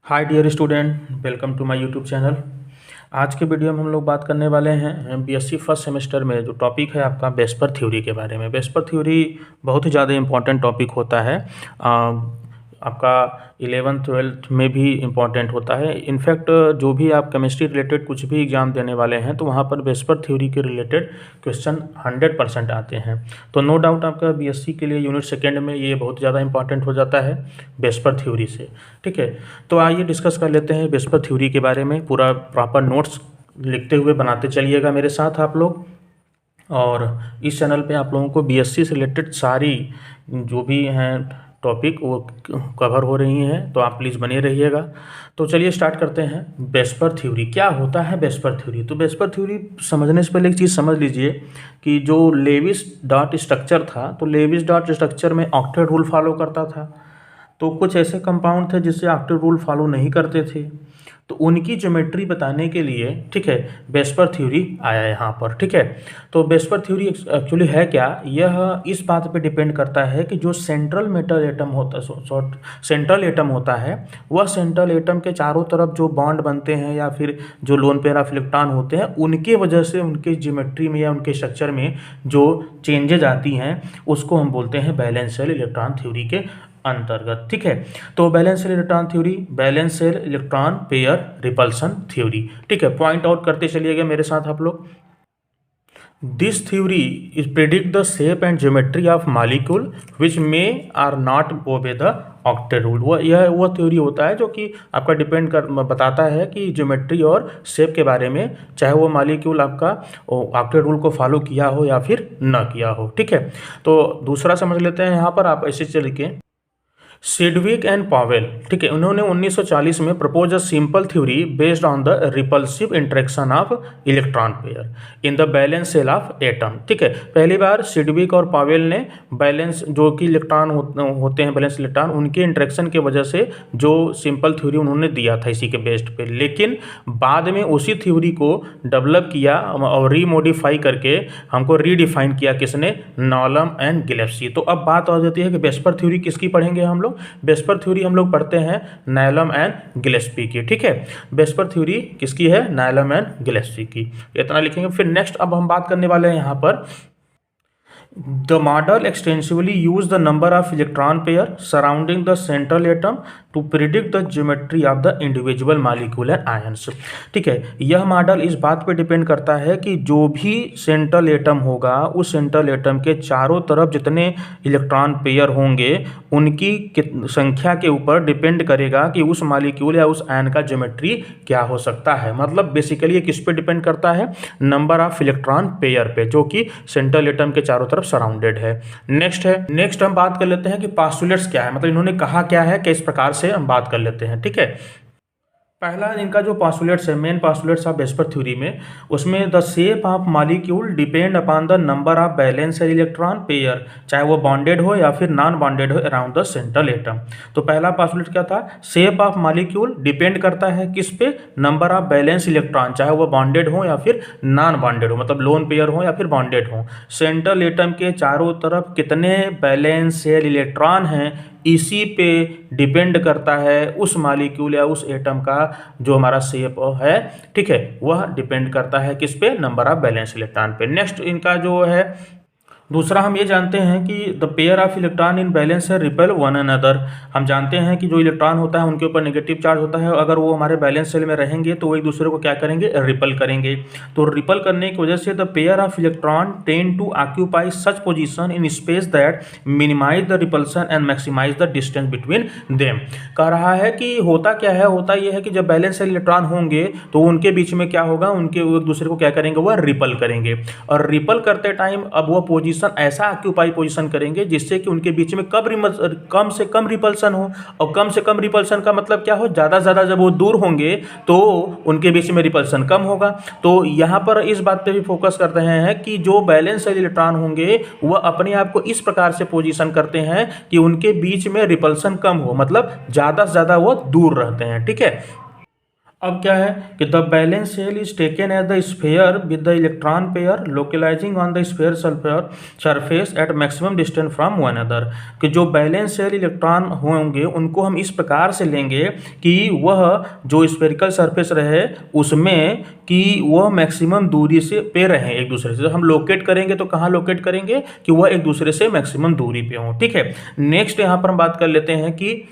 Hi dear student, welcome to my YouTube channel. आज के video में हम लोग बात करने वाले हैं बीएससी फर्स्ट सेमेस्टर में जो टॉपिक है आपका वेस्पर थ्योरी के बारे में। वेस्पर थ्योरी बहुत ही ज़्यादा इम्पॉर्टेंट टॉपिक होता है। आपका 11th-12th में भी इम्पॉर्टेंट होता है। इनफैक्ट जो भी आप केमिस्ट्री रिलेटेड कुछ भी एग्ज़ाम देने वाले हैं तो वहाँ पर वेस्पर थ्योरी के रिलेटेड क्वेश्चन 100% आते हैं। तो नो डाउट आपका बीएससी के लिए यूनिट सेकेंड में ये बहुत ज़्यादा इंपॉर्टेंट हो जाता है वेस्पर थ्योरी से। ठीक है, तो आइए डिस्कस कर लेते हैं वेस्पर थ्योरी के बारे में। पूरा प्रॉपर नोट्स लिखते हुए बनाते चलिएगा मेरे साथ आप लोग। और इस चैनल पे आप लोगों को बीएससी से रिलेटेड सारी जो भी हैं टॉपिक वो कवर हो रही हैं, तो आप प्लीज़ बने रहिएगा। तो चलिए स्टार्ट करते हैं। वेस्पर थ्योरी क्या होता है? वेस्पर थ्योरी, तो वेस्पर थ्योरी समझने से पहले एक चीज़ समझ लीजिए कि जो लेविस डॉट स्ट्रक्चर था, तो लेविस डॉट स्ट्रक्चर में ऑक्टेट रूल फॉलो करता था। तो कुछ ऐसे कंपाउंड थे जिससे ऑक्टेट रूल फॉलो नहीं करते थे, तो उनकी ज्योमेट्री बताने के लिए, ठीक है, वेस्पर थ्योरी आया यहाँ पर। ठीक है, तो वेस्पर थ्योरी एक्चुअली है क्या? यह इस बात पे डिपेंड करता है कि जो सेंट्रल मेटल एटम होता है, सेंट्रल एटम होता है, वह सेंट्रल एटम के चारों तरफ जो बॉन्ड बनते हैं या फिर जो लोन पेयर ऑफ इलेक्ट्रॉन होते हैं, उनके वजह से उनके ज्योमेट्री में या उनके स्ट्रक्चर में जो चेंजेज आती हैं उसको हम बोलते हैं बैलेंस शेल इलेक्ट्रॉन थ्योरी के अंतर्गत। ठीक है, तो valence shell electron theory, valence shell electron pair repulsion theory. ठीक है, पॉइंट आउट करते चलिएगा मेरे साथ आप लोग। This theory is predict the shape and geometry of molecule which may or not obey the octet rule. वह थ्योरी होता है जो कि आपका डिपेंड कर बताता है कि ज्योमेट्री और शेप के बारे में, चाहे वो मॉलिक्यूल आपका ऑक्टेट रूल को फॉलो किया हो या फिर न किया हो। ठीक है, तो दूसरा समझ लेते हैं यहाँ पर। आप ऐसे चलिए, सिडविक एंड पॉवेल, ठीक है, उन्होंने 1940 में propose a simple theory based on the repulsive interaction of electron pair in the valence shell of atom. ठीक है, पहली बार सिडविक और पॉवेल ने बैलेंस जो कि इलेक्ट्रॉन होते हैं, बैलेंस इलेक्ट्रॉन, उनके इंटरेक्शन की वजह से जो सिंपल थ्योरी उन्होंने दिया था इसी के बेस्ड पे। लेकिन बाद में उसी थ्योरी को डेवलप किया और रीमोडिफाई करके हमको रीडिफाइन किया किसने? नॉलम एंड गिलेस्पी। तो अब बात आ जाती है कि वेस्पर थ्योरी किसकी पढ़ेंगे हम लोग? वेस्पर थ्योरी हम लोग पढ़ते हैं नॉलम एंड गिलेस्पी की। ठीक है, वेस्पर थ्योरी किसकी है? नॉलम एंड गिलेस्पी की। इतना लिखेंगे। फिर नेक्स्ट अब हम बात करने वाले हैं यहाँ पर, the model extensively use the number of electron pair surrounding the central atom to predict the geometry of the individual molecule and ions। ठीक है, यह मॉडल इस बात पे डिपेंड करता है कि जो भी सेंट्रल एटम होगा, उस सेंट्रल एटम के चारों तरफ जितने इलेक्ट्रॉन पेयर होंगे उनकी संख्या के ऊपर डिपेंड करेगा कि उस मॉलिक्यूल या उस आयन का ज्योमेट्री क्या हो सकता है। मतलब बेसिकली ये किस पे डिपेंड करता है? नंबर ऑफ इलेक्ट्रॉन पेयर पे, जो कि सेंट्रल एटम के चारों तरफ सराउंडेड है। नेक्स्ट हम बात कर लेते हैं कि पास्टुलेट्स क्या है, मतलब इन्होंने कहा क्या है, किस प्रकार से हम बात कर लेते हैं। ठीक है, पहला इनका जो पास्टुलेट्स है, main postulates of VSEPR theory में, उसमें the shape of molecule depend upon the number of balance electron pair, चाहे वो बॉन्डेड हो या फिर नॉन बॉन्डेड हो अराउंड द सेंट्रल एटम। तो पहला पास्टुलेट क्या था? शेप ऑफ मॉलिक्यूल डिपेंड करता है किस पे? नंबर ऑफ बैलेंस इलेक्ट्रॉन, चाहे वो बॉन्डेड हो या फिर नॉन बॉन्डेड हो, मतलब लोन पेयर हो या फिर बॉन्डेड हो। सेंट्रल एटम के चारों तरफ कितने बैलेंस इलेक्ट्रॉन हैं, इसी पे डिपेंड करता है उस मॉलिक्यूल या उस एटम का जो हमारा शेप है। ठीक है, वह डिपेंड करता है किस पे? नंबर ऑफ बैलेंस इलेक्ट्रॉन पे। नेक्स्ट इनका जो है दूसरा, हम ये जानते हैं कि the pair of electron in balance है रिपेल वन अनदर। हम जानते हैं कि जो इलेक्ट्रॉन होता है उनके ऊपर नेगेटिव चार्ज होता है, अगर वो हमारे बैलेंस सेल में रहेंगे तो वो एक दूसरे को क्या करेंगे? रिपल करेंगे। तो रिपल करने की वजह से the pair of electron tend to occupy such position in space that minimize the repulsion and maximize the distance between them. कह रहा है कि होता क्या है, होता यह है कि जब बैलेंस सेल इलेक्ट्रॉन होंगे तो उनके बीच में क्या होगा? उनके एक दूसरे को क्या करेंगे? वह रिपल करेंगे। और रिपल करते टाइम अब वह पोजीशन ऐसा ऑक्यूपाई पोजीशन करेंगे जिससे कि उनके बीच में कम से कम रिपल्सन हो। और कम से कम रिपल्सन का मतलब क्या हो? ज़्यादा से ज़्यादा जब वो दूर होंगे तो उनके बीच में रिपल्सन कम होगा। तो यहाँ पर इस बात पे भी फोकस कर रहे हैं कि जो बैलेंस इलेक्ट्रॉन होंगे वह अपने आप को इस प्रकार से पोजीशन करते हैं कि उनके बीच में रिपल्सन कम हो, मतलब ज़्यादा से ज़्यादा वो दूर रहते हैं। ठीक है, अब क्या है कि the valence shell is taken as the sphere with the electron pair localizing on the sphere surface at maximum distance from one other, कि जो बैलेंस शेल इलेक्ट्रॉन होंगे उनको हम इस प्रकार से लेंगे कि वह जो स्फेरिकल सरफेस रहे उसमें कि वह मैक्सिमम दूरी से पे रहें एक दूसरे से। हम लोकेट करेंगे तो कहाँ लोकेट करेंगे कि वह एक दूसरे से मैक्सिमम दूरी पे हों। ठीक है, नेक्स्ट यहाँ पर हम बात कर लेते हैं कि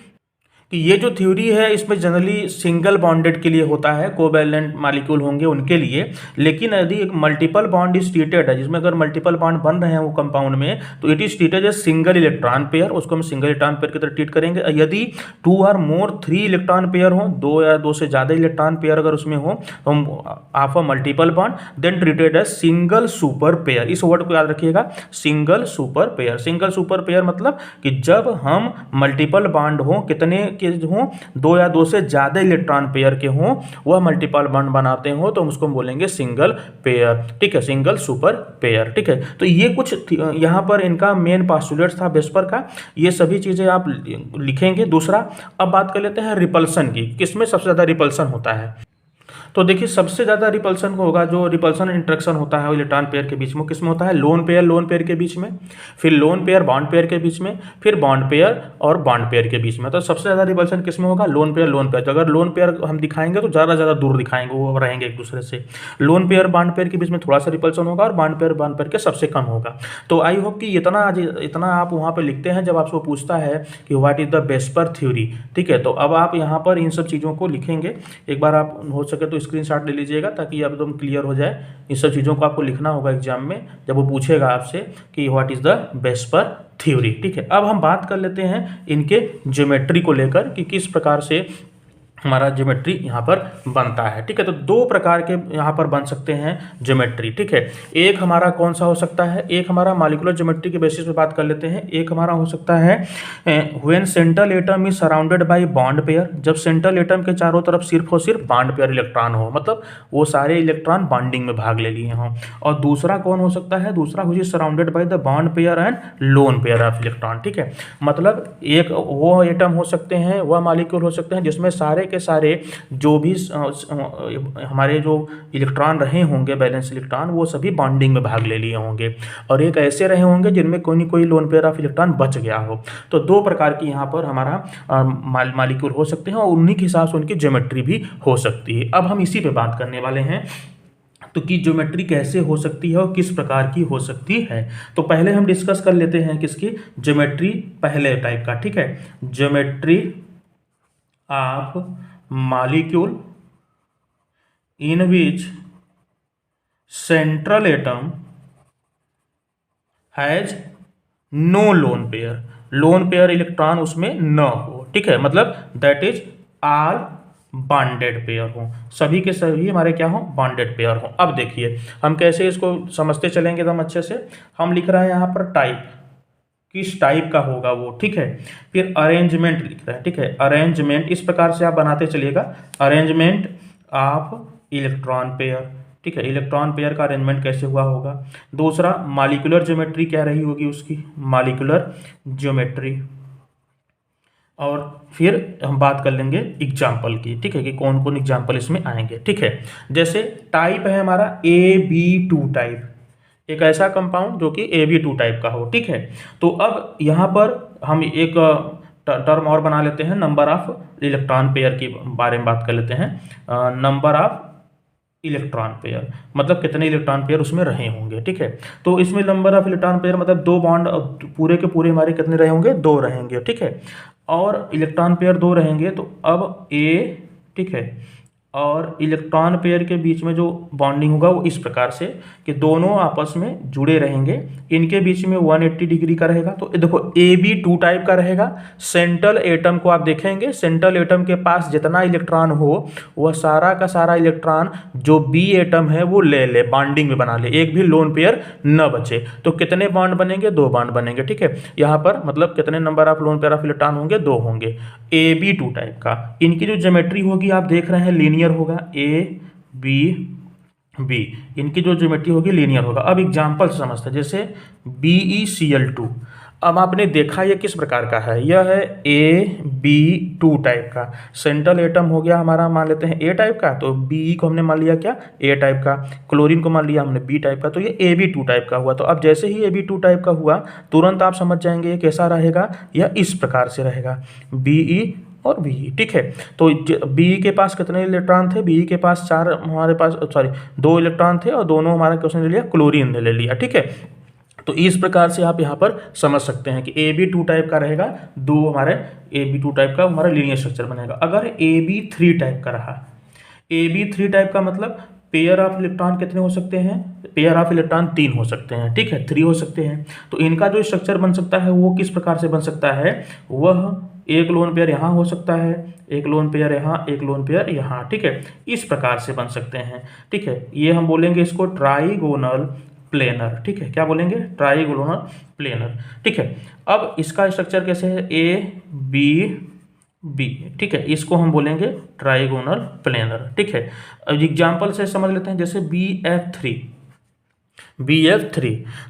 ये जो थ्योरी है इसमें जनरली सिंगल बॉन्डेड के लिए होता है, कोवैलेंट मॉलिक्यूल होंगे उनके लिए। लेकिन यदि एक मल्टीपल बॉन्ड इज ट्रीटेड है, जिसमें अगर मल्टीपल बॉन्ड बन रहे हैं वो कंपाउंड में, तो it is treated as single electron pair, उसको हम सिंगल इलेक्ट्रॉन पेयर की तरह ट्रीट करेंगे। यदि 2 और मोर 3 इलेक्ट्रॉन पेयर हो, 2 या 2 से ज़्यादा इलेक्ट्रॉन पेयर अगर उसमें हो, तो हम of a multiple bond then treated as single super pair. इस वर्ड को याद रखिएगा, single super pair. Single super pair मतलब कि जब हम मल्टीपल बॉन्ड हो, कितने के हों, 2 या 2 से ज़्यादा इलेक्ट्रॉन पेयर के हों, वह मल्टीपल बॉन्ड बनाते हो तो हम उसको बोलेंगे सिंगल पेयर। ठीक है, सिंगल सुपर पेयर। ठीक है, तो ये कुछ यहाँ पर इनका मेन पास्टुलेट था वेस्पर का, ये सभी चीज़ें आप लिखेंगे। दूसरा, अब बात कर लेते हैं रिपल्सन की, किसमें सबसे ज़्यादा रिपल्सन होता है। तो देखिए सबसे ज़्यादा रिपल्सन को होगा, जो रिपल्सन इंट्रैक्शन होता है इलेक्ट्रॉन पेयर के बीच में, किसमें होता है, लोन पेयर के बीच में, फिर लोन पेयर बॉन्ड पेयर के बीच में, फिर बॉन्ड पेयर और बॉन्ड पेयर के बीच में। तो सबसे ज़्यादा रिपल्सन किसमें होगा, लोन पेयर। तो अगर लोन पेयर हम दिखाएंगे तो ज़्यादा दूर दिखाएंगे, वो रहेंगे एक दूसरे से। लोन पेयर बॉन्ड पेयर के बीच में थोड़ा सा रिपल्सन होगा और बॉन्ड पेयर के सबसे कम होगा। तो आई होप कि इतना आप वहाँ पर लिखते हैं जब आपको पूछता है कि what is the VSEPR theory. ठीक है, तो अब आप यहाँ पर इन सब चीज़ों को लिखेंगे। एक बार आप हो सके तो स्क्रीनशॉट ले लीजिएगा ताकि अब एकदम क्लियर हो जाए। इन सब चीज़ों को आपको लिखना होगा एग्जाम में जब वो पूछेगा आपसे कि what is the VSEPR theory. ठीक है, अब हम बात कर लेते हैं इनके ज्योमेट्री को लेकर कि किस प्रकार से हमारा ज्योमेट्री यहाँ पर बनता है। ठीक है, तो 2 प्रकार के यहाँ पर बन सकते हैं ज्योमेट्री। ठीक है, एक हमारा कौन सा हो सकता है, एक हमारा मॉलिक्यूलर ज्योमेट्री के बेसिस पे बात कर लेते हैं। एक हमारा हो सकता है when central atom is surrounded by bond pair, जब सेंट्रल एटम के चारों तरफ सिर्फ और सिर्फ बॉन्ड पेयर इलेक्ट्रॉन हो, मतलब वो सारे इलेक्ट्रॉन बॉन्डिंग में भाग ले लिए हों। और दूसरा कौन हो सकता है, दूसरा हुई surrounded by the bond pair and lone pair of electron. ठीक है, मतलब एक वो एटम हो सकते हैं, वह मॉलिक्यूल हो सकते हैं जिसमें सारे के सारे जो भी हमारे जो इलेक्ट्रॉन रहे होंगे बैलेंस इलेक्ट्रॉन, वो सभी बॉन्डिंग में भाग ले लिए होंगे, और एक ऐसे रहे होंगे जिनमें कोई न कोई लोन पेयर ऑफ इलेक्ट्रॉन बच गया हो। तो 2 प्रकार की यहाँ पर हमारा मॉलिक्यूल हो सकते हैं और उन्हीं के हिसाब से उनकी ज्योमेट्री भी हो सकती है। अब हम इसी पे बात करने वाले हैं तो कि ज्योमेट्री कैसे हो सकती है और किस प्रकार की हो सकती है। तो पहले हम डिस्कस कर लेते हैं किसकी, ज्योमेट्री पहले टाइप का। ठीक है, geometry of molecule in which central atom has no lone pair, lone pair electron उसमें न हो। ठीक है, मतलब that is all bonded pair हो, सभी के सभी हमारे क्या हो, बॉन्डेड पेयर हो। अब देखिए हम कैसे इसको समझते चलेंगे एकदम अच्छे से। हम लिख रहे हैं यहाँ पर टाइप, किस टाइप का होगा वो। ठीक है, फिर अरेंजमेंट लिख रहे हैं। ठीक है, अरेंजमेंट इस प्रकार से आप बनाते चलिएगा, अरेंजमेंट ऑफ इलेक्ट्रॉन पेयर। ठीक है, इलेक्ट्रॉन पेयर का अरेंजमेंट कैसे हुआ होगा। दूसरा मॉलिक्यूलर ज्योमेट्री क्या रही होगी उसकी, मॉलिक्यूलर ज्योमेट्री। और फिर हम बात कर लेंगे एग्जाम्पल की। ठीक है, कि कौन कौन एग्जाम्पल इसमें आएंगे। ठीक है, जैसे टाइप है हमारा AB2 टाइप, एक ऐसा कंपाउंड जो कि AB2 टाइप का हो। ठीक है, तो अब यहाँ पर हम एक टर्म और बना लेते हैं, नंबर ऑफ इलेक्ट्रॉन पेयर के बारे में बात कर लेते हैं। नंबर ऑफ इलेक्ट्रॉन पेयर मतलब कितने इलेक्ट्रॉन पेयर उसमें रहे होंगे। ठीक है, तो इसमें नंबर ऑफ इलेक्ट्रॉन पेयर मतलब 2 बॉन्ड पूरे के पूरे हमारे कितने रहे होंगे, 2 रहेंगे। ठीक है, और इलेक्ट्रॉन पेयर 2 रहेंगे, तो अब A, ठीक है, और इलेक्ट्रॉन पेयर के बीच में जो बॉन्डिंग होगा वो इस प्रकार से कि दोनों आपस में जुड़े रहेंगे, इनके बीच में 180 डिग्री का रहेगा। तो देखो AB2 टाइप का रहेगा। सेंट्रल एटम को आप देखेंगे, सेंट्रल एटम के पास जितना इलेक्ट्रॉन हो वह सारा का सारा इलेक्ट्रॉन जो B एटम है वो ले ले, बॉन्डिंग में बना ले, एक भी लोन पेयर न बचे। तो कितने बॉन्ड बनेंगे, 2 बॉन्ड बनेंगे। ठीक है, यहाँ पर मतलब कितने number of lone pair of electron होंगे, 2 होंगे। AB2 टाइप का इनकी जो ज्योमेट्री होगी आप देख रहे हैं लीनियर होगा, AB इनकी जो ज्योमेट्री होगी लीनियर होगा। अब एग्जांपल समझते हैं, जैसे BeCl2। अब आपने देखा ये किस प्रकार का है, यह है AB2 टाइप का। सेंट्रल एटम हो गया हमारा, मान लेते हैं A टाइप का, तो बी को हमने मान लिया क्या, A टाइप का। क्लोरीन को मान लिया हमने B टाइप का, तो ये AB2 टाइप का हुआ। तो अब जैसे ही AB2 टाइप का हुआ तुरंत आप समझ जाएंगे ये कैसा रहेगा, यह इस प्रकार से रहेगा, BE और BE। ठीक है, तो BE के पास कितने इलेक्ट्रॉन थे, BE के पास 4, हमारे पास 2 इलेक्ट्रॉन थे, और दोनों हमारा क्वेश्चन ले लिया, क्लोरीन ने ले लिया। ठीक है, तो इस प्रकार से आप यहाँ पर समझ सकते हैं कि AB2 टाइप का रहेगा, दो हमारे AB2 टाइप का हमारा लीनियर स्ट्रक्चर बनेगा। अगर AB3 टाइप का रहा, AB3 टाइप का मतलब पेयर ऑफ इलेक्ट्रॉन कितने हो सकते हैं, पेयर ऑफ इलेक्ट्रॉन 3 हो सकते हैं। ठीक है, 3 हो सकते हैं। तो इनका जो स्ट्रक्चर बन सकता है वो किस प्रकार से बन सकता है, वह एक लोन पेयर यहाँ हो सकता है, एक लोन पेयर यहाँ, एक लोन पेयर यहाँ। ठीक है, इस प्रकार से बन सकते हैं। ठीक है, ये हम बोलेंगे इसको ट्राइगोनल प्लेनर। ठीक है, क्या बोलेंगे, ट्राइगोनल प्लेनर। ठीक है, अब इसका स्ट्रक्चर कैसे है, AB ठीक है, इसको हम बोलेंगे ट्राइगोनल प्लेनर। ठीक है, अब एग्जाम्पल से समझ लेते हैं, जैसे BF3।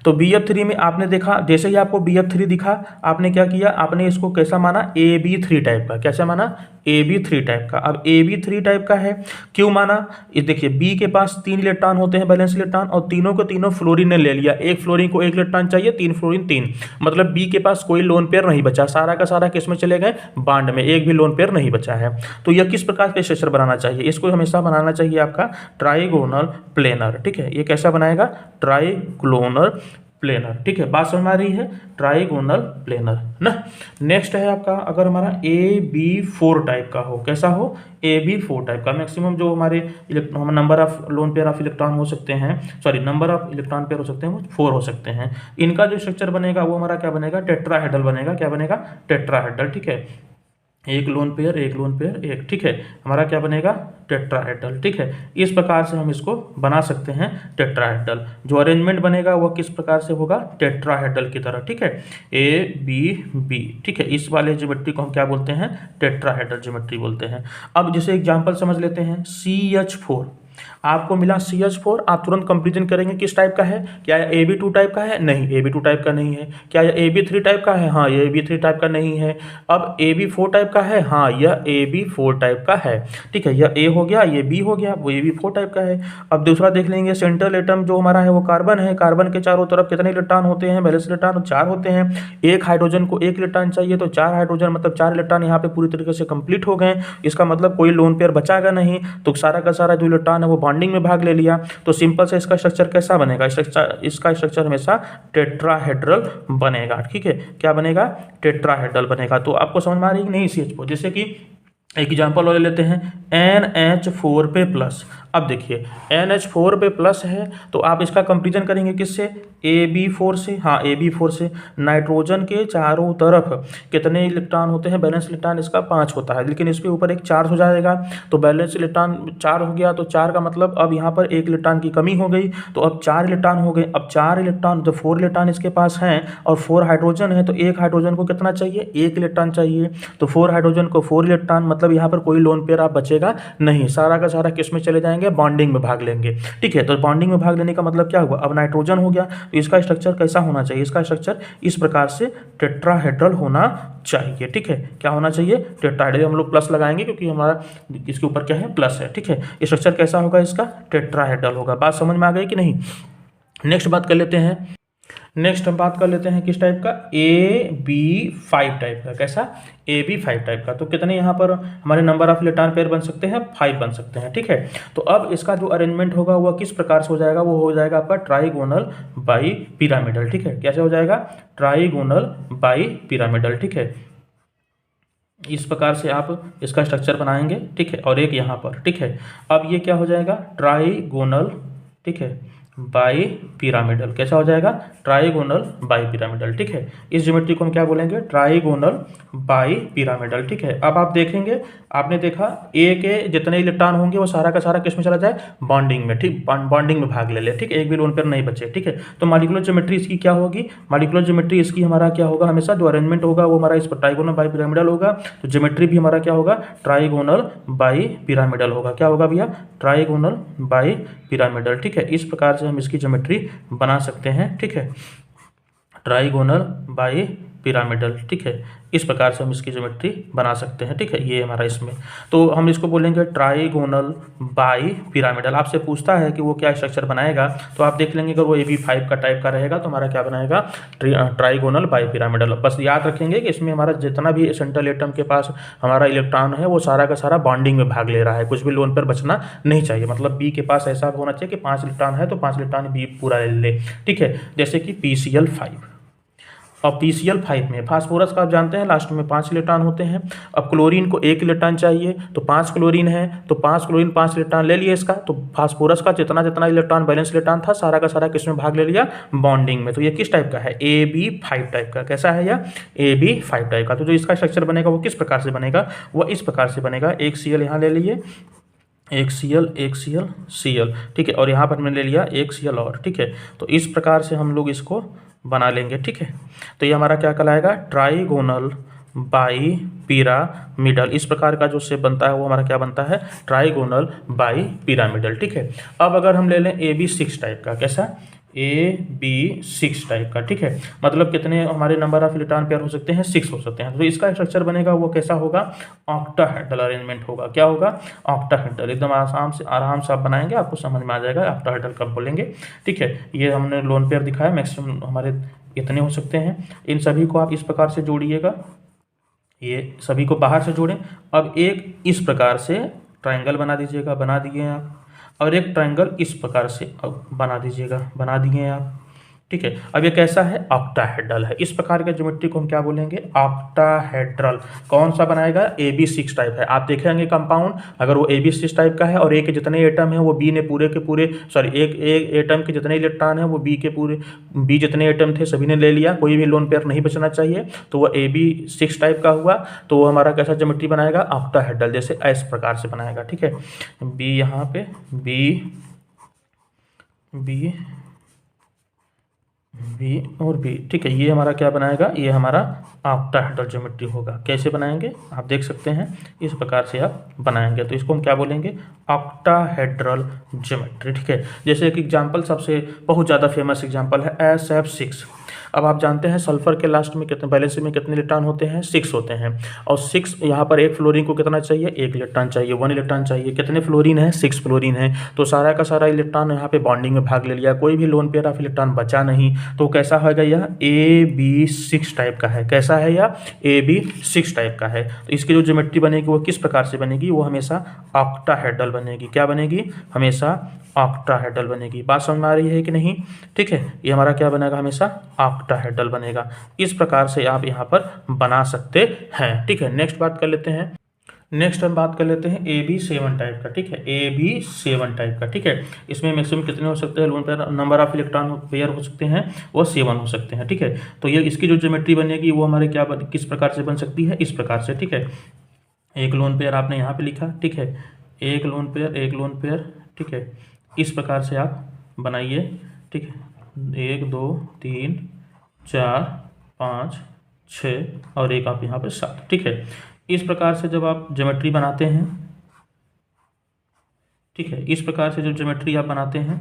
तो BF3 में आपने देखा, जैसे ही आपको BF3 दिखा, आपने क्या किया, आपने इसको कैसा माना, AB3 टाइप का। कैसा माना, AB3 टाइप का। अब AB3 टाइप का है, क्यों माना, ये देखिए B के पास 3 इलेक्ट्रॉन होते हैं, बैलेंस इलेक्ट्रॉन, और तीनों को तीनों फ्लोरीन ने ले लिया। एक फ्लोरीन को 1 इलेक्ट्रॉन चाहिए, 3 फ्लोरीन 3, मतलब B के पास कोई लोन पेयर नहीं बचा, सारा का सारा किस में चले गए, बॉन्ड में, एक भी लोन पेयर नहीं बचा है। तो यह किस प्रकार के स्ट्रक्चर बनाना चाहिए, इसको हमेशा बनाना चाहिए आपका ट्राइगोनल प्लेनर। ठीक है, ये कैसा बनाएगा, ट्राइगोनल प्लेनर। ठीक है, बात समझ में आ रही है, ट्राइगोनल प्लेनर ना। नेक्स्ट है आपका, अगर हमारा AB4 टाइप का हो, कैसा हो, AB4 टाइप का। मैक्सिमम जो हमारे number of lone pair of electron हो सकते हैं, sorry number of electron pair हो सकते हैं, वो 4 हो सकते हैं। इनका जो स्ट्रक्चर बनेगा वो हमारा क्या बनेगा, टेट्राहेड्रल बनेगा। क्या बनेगा, टेट्राहेड्रल। ठीक है, एक लोन पेयर, एक लोन पेयर, एक। ठीक है, हमारा क्या बनेगा, टेट्राहेड्रल। ठीक है, इस प्रकार से हम इसको बना सकते हैं टेट्राहेड्रल। जो अरेंजमेंट बनेगा वह किस प्रकार से होगा, टेट्राहेड्रल की तरह। ठीक है, ABB। ठीक है, इस वाले ज्योमेट्री को हम क्या बोलते हैं, टेट्राहेड्रल ज्योमेट्री बोलते हैं। अब जैसे एग्जांपल समझ लेते हैं, CH4 आपको मिला, CH4, आप तुरंत कंपेरिजन करेंगे किस टाइप का है, क्या यह AB2 टाइप का है, नहीं AB2 टाइप का नहीं है। क्या यह AB3 टाइप का है, हाँ ये AB3 टाइप का नहीं है। अब AB4 टाइप का है, हाँ यह AB4 टाइप का है। ठीक है, यह A हो गया, ये B हो गया, वो AB4 टाइप का है। अब दूसरा देख लेंगे, सेंट्रल एटम जो हमारा है वो कार्बन है। कार्बन के चारों तरफ कितने इलेक्ट्रॉन होते हैं, बैलेंस इलेक्ट्रॉन 4 होते हैं। एक हाइड्रोजन को 1 इलेक्ट्रॉन चाहिए, तो 4 हाइड्रोजन मतलब 4 इलेक्ट्रॉन यहाँ पे पूरी तरीके से कंप्लीट हो गए। इसका मतलब कोई लोन पेयर बचाएगा नहीं, तो सारा का सारा जो इलेक्ट्रॉन है वो बॉन्डिंग में भाग ले लिया। तो सिंपल से इसका स्ट्रक्चर कैसा बनेगा, इसका स्ट्रक्चर हमेशा टेट्राहेड्रल बनेगा। ठीक है, क्या बनेगा, टेट्राहेड्रल बनेगा। तो आपको समझ में आ रही है नहीं, CH4। जैसे कि एग्जाम्पल और ले लेते हैं, NH4 पे प्लस। अब देखिए NH4 पे प्लस है, तो आप इसका कंपेरिजन करेंगे किससे, AB4 से। हाँ AB4 से। नाइट्रोजन के चारों तरफ कितने इलेक्ट्रॉन होते हैं, बैलेंस इलेक्ट्रॉन इसका 5 होता है, लेकिन इसके ऊपर एक चार्ज हो जाएगा, तो बैलेंस इलेक्ट्रॉन 4 हो गया। तो 4 का मतलब अब यहाँ पर 1 इलेक्ट्रॉन की कमी हो गई, तो अब 4 इलेक्ट्रॉन हो गए। अब 4 इलेक्ट्रॉन, जो 4 इलेक्ट्रॉन इसके पास हैं और 4 हाइड्रोजन है, तो एक हाइड्रोजन को कितना चाहिए, 1 इलेक्ट्रॉन चाहिए। तो 4 हाइड्रोजन को 4 इलेक्ट्रॉन, मतलब यहाँ पर कोई लोन पेयर आप बचेगा नहीं, सारा का सारा किस में चले जाएंगे, बॉन्डिंग में भाग लेंगे। ठीक है, तो बॉन्डिंग में भाग लेने का मतलब क्या हुआ, अब नाइट्रोजन हो गया, तो इसका स्ट्रक्चर कैसा होना चाहिए, इसका स्ट्रक्चर इस प्रकार से टेट्राहेड्रल होना चाहिए। ठीक है, क्या होना चाहिए, टेट्राहेड्रल। हम लोग प्लस लगाएंगे क्योंकि हमारा इसके ऊपर क्या है, प्लस है। ठीक है, स्ट्रक्चर कैसा होगा, इसका टेट्राहेड्रल होगा। बात समझ में आ गई कि नहीं। नेक्स्ट बात कर लेते हैं, नेक्स्ट हम बात कर लेते हैं किस टाइप का, AB5 टाइप का। कैसा, AB5 टाइप का। तो कितने यहाँ पर हमारे नंबर ऑफ इलेक्ट्रॉन पेयर बन सकते हैं, 5 बन सकते हैं। ठीक है, तो अब इसका जो अरेंजमेंट होगा वह किस प्रकार से हो जाएगा, वो हो जाएगा आपका ट्राइगोनल बाई पिरामिडल। ठीक है, कैसे हो जाएगा, ट्राइगोनल बाई पिरामिडल। ठीक है, इस प्रकार से आप इसका स्ट्रक्चर बनाएंगे। ठीक है, और एक यहाँ पर। ठीक है, अब ये क्या हो जाएगा, ट्राइगोनल, ठीक है, बाई पिरामिडल। कैसा हो जाएगा, ट्राइगोनल बाई पिरामिडल। ठीक है, इस ज्योमेट्री को हम क्या बोलेंगे, ट्राइगोनल बाई पिरामिडल। ठीक है, अब आप देखेंगे, आपने देखा A के जितने इलेक्ट्रॉन होंगे वो सारा का सारा किस में चला जाए, बॉन्डिंग में। ठीक, बॉन्डिंग में भाग ले ले। ठीक है, एक भी लोन पेयर नहीं बचे। ठीक है, तो मॉलिक्यूलर ज्योमेट्री इसकी क्या होगी, मॉलिक्यूलर ज्योमेट्री इसकी हमारा क्या होगा, हमेशा जो अरेंजमेंट होगा वो हमारा इस पर ट्राइगोनल बाई पिरामिडल होगा। तो ज्योमेट्री भी हमारा क्या होगा, ट्राइगोनल बाई पिरामिडल होगा। क्या होगा भैया, ट्राइगोनल बाई पिरामिडल। ठीक है, इस प्रकार से हम इसकी ज्योमेट्री बना सकते हैं। ठीक है, ट्राइगोनल बाई पिरामिडल, ठीक है। इस प्रकार से हम इसकी ज्योमेट्री बना सकते हैं, ठीक है। ये हमारा इसमें, तो हम इसको बोलेंगे ट्राइगोनल बाई पिरामिडल। आपसे पूछता है कि वो क्या स्ट्रक्चर बनाएगा, तो आप देख लेंगे अगर वो AB5 का टाइप का रहेगा तो हमारा क्या बनाएगा, ट्राइगोनल बाई पिरामिडल। बस याद रखेंगे कि इसमें हमारा जितना भी सेंट्रल एटम के पास हमारा इलेक्ट्रॉन है वो सारा का सारा बॉन्डिंग में भाग ले रहा है, कुछ भी लोन पर बचना नहीं चाहिए। मतलब बी के पास ऐसा होना चाहिए कि 5 इलेक्ट्रॉन है तो 5 इलेक्ट्रॉन बी पूरा ले ले, ठीक है। जैसे कि PCl5, और PCl5 में फास्फोरस का आप जानते हैं लास्ट में 5 इलेक्ट्रॉन होते हैं। अब क्लोरीन को 1 इलेक्ट्रॉन चाहिए तो 5 क्लोरीन है तो 5 क्लोरीन 5 इलेक्ट्रॉन ले लिए इसका, तो फास्फोरस का जितना जितना इलेक्ट्रॉन बैलेंस इलेक्ट्रॉन था सारा का सारा किसमें भाग ले लिया, बॉन्डिंग में। तो ये किस टाइप का है, AB5 टाइप का। कैसा है यह, AB5 टाइप का। तो जो इसका स्ट्रक्चर बनेगा वो किस प्रकार से बनेगा, वो इस प्रकार से बनेगा। एक Cl यहाँ ले लिए, एक Cl Cl, ठीक है, और यहाँ पर मैंने ले लिया एक Cl और, ठीक है। तो इस प्रकार से हम लोग इसको बना लेंगे, ठीक है। तो ये हमारा क्या कहलाएगा, ट्राइगोनल बाई पिरामिडल। इस प्रकार का जो शेप बनता है वो हमारा क्या बनता है, ट्राइगोनल बाई पिरामिडल, ठीक है। अब अगर हम ले लें AB6 टाइप का, कैसा, AB6 टाइप का, ठीक है। मतलब कितने हमारे नंबर ऑफ इलेक्ट्रॉन पेयर हो सकते हैं, 6 हो सकते हैं। तो इसका स्ट्रक्चर बनेगा वो कैसा होगा, ऑक्टाहेड्रल अरेंजमेंट होगा। क्या होगा, ऑक्टाहेड्रल। एकदम आराम से आप बनाएंगे, आपको समझ में आ जाएगा ऑक्टाहेड्रल कब बोलेंगे, ठीक है। ये हमने लोन पेयर दिखाया, मैक्सिमम हमारे इतने हो सकते हैं। इन सभी को आप इस प्रकार से जोड़िएगा, ये सभी को बाहर से जोड़ें। अब एक इस प्रकार से ट्रायंगल बना दीजिएगा, बना दिए आप, और एक ट्रायंगल इस प्रकार से अब बना दीजिएगा, बना दिए आप, ठीक है। अब ये कैसा है, ऑक्टाहेड्रल है। इस प्रकार के ज्योमेट्री को हम क्या बोलेंगे, ऑक्टाहेड्रल। कौन सा बनाएगा, AB6 टाइप है। आप देखेंगे कंपाउंड, अगर वो AB6 टाइप का है और ए के जितने एटम है वो बी ने पूरे के पूरे, सॉरी एक एटम के जितने इलेक्ट्रॉन है वो बी के पूरे, बी जितने एटम थे सभी ने ले लिया, कोई भी लोन पेयर नहीं बचना चाहिए, तो वो AB6 टाइप का हुआ। तो वो हमारा कैसा ज्योमेट्री बनाएगा, ऑक्टाहेड्रल, जैसे इस प्रकार से बनाएगा, ठीक है। बी यहाँ पे बी और बी, ठीक है। ये हमारा क्या बनाएगा, ये हमारा ऑक्टाहेड्रल ज्योमेट्री होगा। कैसे बनाएंगे आप देख सकते हैं, इस प्रकार से आप बनाएंगे। तो इसको हम क्या बोलेंगे, ऑक्टाहेड्रल ज्योमेट्री, ठीक है। जैसे एक एग्जांपल, सबसे बहुत ज़्यादा फेमस एग्जांपल है SF6। अब आप जानते हैं सल्फर के लास्ट में कितने, बैलेंस में कितने इलेक्ट्रॉन होते हैं, 6 होते हैं। और 6 यहाँ पर एक फ्लोरीन को कितना चाहिए, 1 इलेक्ट्रॉन चाहिए, 1 इलेक्ट्रॉन चाहिए। कितने फ्लोरीन है, 6 फ्लोरीन है। तो सारा का सारा इलेक्ट्रॉन यहाँ पे बॉन्डिंग में भाग ले लिया, कोई भी लोन पेयर ऑफ इलेक्ट्रॉन बचा नहीं। तो कैसा होगा, यह AB6 टाइप का है। कैसा है यह, AB6 टाइप का है। तो इसकी जो ज्योमेट्री बनेगी वो किस प्रकार से बनेगी, वो हमेशा ऑक्टाहेड्रल बनेगी। क्या बनेगी, हमेशा ऑक्टाहेड्रल बनेगी। बात समझ में आ रही है कि नहीं, ठीक है। ये हमारा क्या बनेगा, हमेशा ऑक्टाहेड्रल बनेगा। इस प्रकार से आप यहाँ पर बना सकते हैं, ठीक है। नेक्स्ट बात कर लेते हैं, नेक्स्ट हम बात कर लेते हैं AB7 टाइप का, ठीक है। AB7 टाइप का, ठीक है। इसमें मैक्सिमम कितने हो सकते हैं lone pair, number of electron pair हो सकते हैं वो 7 हो सकते हैं, ठीक है। तो ये इसकी जो ज्योमेट्री बनेगी वो हमारे क्या किस प्रकार से बन सकती है, इस प्रकार से, ठीक है। एक लोन पेयर आपने यहाँ पे लिखा, ठीक है, एक लोन पेयर, ठीक है। इस प्रकार से आप बनाइए, ठीक है। 1 2 3 4 5 6 और एक आप यहाँ पे 7, ठीक है। इस प्रकार से जब आप ज्योमेट्री बनाते हैं, ठीक है, इस प्रकार से जब ज्योमेट्री आप बनाते हैं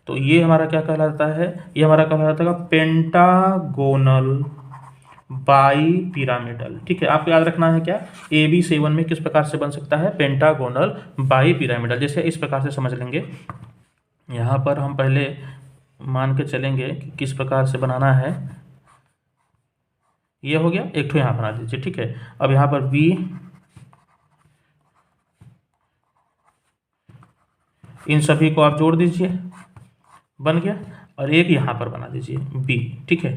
तो ये हमारा क्या कहलाता है, ये हमारा कहलाता है पेंटागोनल बाई पिरामिडल, ठीक है। आपको याद रखना है क्या, AB7 में किस प्रकार से बन सकता है, पेंटागोनल बाई पिरामिडल। जैसे इस प्रकार से समझ लेंगे, यहाँ पर हम पहले मान के चलेंगे कि किस प्रकार से बनाना है। ये हो गया, एक ठो यहाँ बना दीजिए, ठीक है। अब यहाँ पर B, इन सभी को आप जोड़ दीजिए, बन गया। और एक यहाँ पर बना दीजिए B, ठीक है,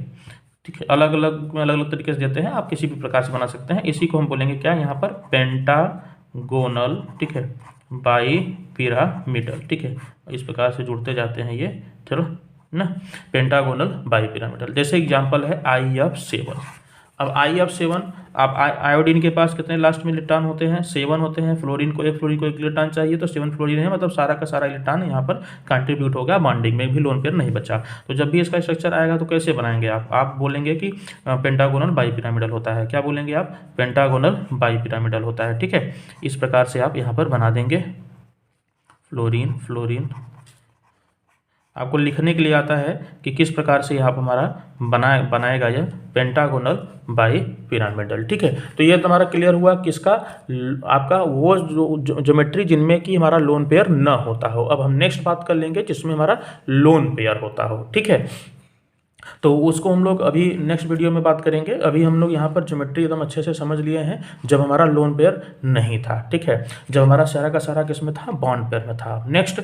ठीक है। अलग अलग तरीके से देते हैं, आप किसी भी प्रकार से बना सकते हैं। इसी को हम बोलेंगे क्या, यहाँ पर पेंटागोनल, ठीक है, बाई पिरामिडल, ठीक है। इस प्रकार से जुड़ते जाते हैं ये, चलो ना, पेंटागोनल बाई पिरामिडल। जैसे एग्जांपल है IF7। अब IF7, आप आयोडीन के पास कितने लास्ट में इलेक्ट्रॉन होते हैं, 7 होते हैं। फ्लोरीन को एक इलेक्ट्रॉन चाहिए, तो 7 फ्लोरीन है, मतलब सारा का सारा इलेक्ट्रॉन यहाँ पर कंट्रीब्यूट हो गया, बॉन्डिंग में भी लोन पेयर नहीं बचा। तो जब भी इसका स्ट्रक्चर आएगा तो कैसे बनाएंगे आप बोलेंगे कि पेंटागोनल बाई पिरामिडल होता है। क्या बोलेंगे आप, पेंटागोनल बाई पिरामिडल होता है, ठीक है। इस प्रकार से आप यहाँ पर बना देंगे फ्लोरीन। आपको लिखने के लिए आता है कि किस प्रकार से यहाँ पर हमारा बनाएगा यह पेंटागोनल बाई पिरामिडल। ठीक है, तो ये तुम्हारा क्लियर हुआ किसका, आपका वो जो ज्योमेट्री जिनमें कि हमारा लोन पेयर न होता हो। अब हम नेक्स्ट बात कर लेंगे जिसमें हमारा लोन पेयर होता हो। ठीक है, तो उसको हम लोग अभी नेक्स्ट वीडियो में बात करेंगे। अभी हम लोग यहाँ पर ज्योमेट्री एकदम अच्छे से समझ लिए हैं जब हमारा लोन पेयर नहीं था। ठीक है, जब हमारा सारा का सारा किस में था, बॉन्ड पेयर में था। नेक्स्ट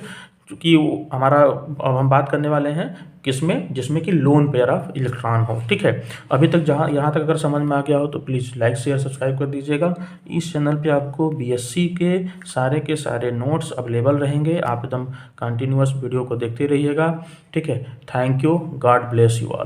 कि हमारा अब हम बात करने वाले हैं किसमें, जिसमें कि लोन पेयर ऑफ इलेक्ट्रॉन हो। ठीक है, अभी तक यहाँ तक अगर समझ में आ गया हो तो प्लीज़ लाइक शेयर सब्सक्राइब कर दीजिएगा। इस चैनल पे आपको बीएससी के सारे नोट्स अवेलेबल रहेंगे, आप एकदम कंटिन्यूअस वीडियो को देखते रहिएगा। ठीक है, thank you, God bless you all.